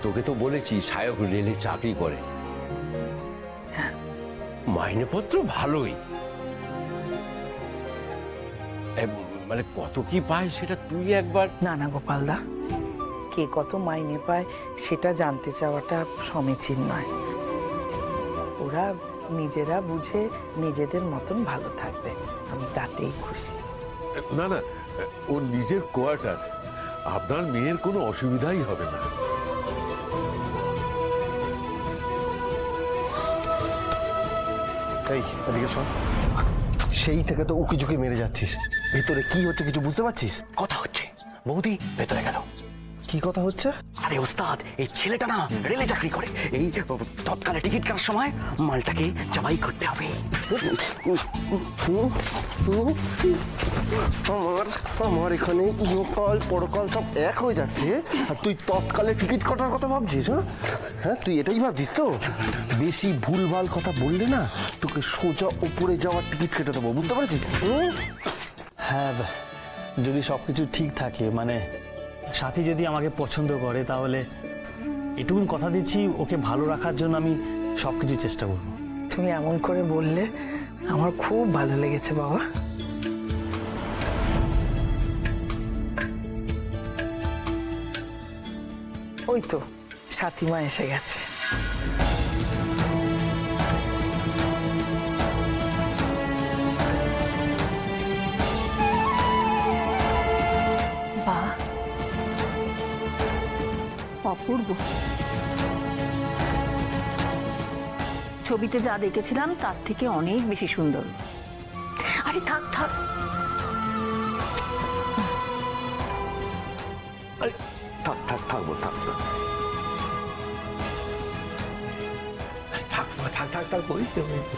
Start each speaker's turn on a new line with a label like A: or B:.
A: তোকে তো বলেছি সায়ক রেলে চাকরি করে, মাইনেপত্র ভালোই, মানে কত কি পায় সেটা তুই একবার।
B: না না গোপালদা, কে কত মাইনে পায় সেটা জানতে চাওয়াটা সমীচীন নয়। ওরা নিজেরা বুঝে নিজেদের মতন ভালো থাকবে, আমি তাতেই খুশি।
C: না না, ওর নিজের কোয়ার্টার, আপনার মেয়ের কোনো অসুবিধাই হবে না।
D: এই এদিকে শোন, সেই থেকে তো উকি ঝুঁকি মেরে যাচ্ছিস, ভেতরে কি হচ্ছে কিছু বুঝতে পারছিস?
E: কথা হচ্ছে বৌদি ভেতরে গেল।
D: কি কথা হচ্ছে?
E: আরে ওস্তাদ, এই ছেলেটা না রেলে চাকরি করে, এই তৎকালে টিকিট কাটার সময় মালটাকে জবাই করতে হবে।
D: আমার এখানে ইহকাল পরকাল সব এক হয়ে যাচ্ছে, আর তুই তৎকালে টিকিট কাটার কথা ভাবছিস? হ্যাঁ, তুই এটাই ভাবছিস তো? বেশি ভুলভাল কথা বললে না তোকে সোজা উপরে যাওয়ার টিকিট কেটে দেবো, বুঝতে পারছিস?
F: হ্যাঁ, যদি সবকিছু ঠিক থাকে, মানে সাথী যদি আমাকে পছন্দ করে, তাহলে এটুকুন কথা দিচ্ছি, ওকে ভালো রাখার জন্য আমি সবকিছু চেষ্টা করবো।
B: তুমি এমন করে বললে আমার খুব ভালো লেগেছে বাবা। ওই তো সাথীমা এসে গেছে।
G: বাহ, অপূর্ব। ছবিতে যা দেখেছিলাম তার থেকে অনেক বেশি সুন্দর। আরে থাক থাক,
D: থাকবো
A: থাক থাক থাক, হয়েছে হয়েছে।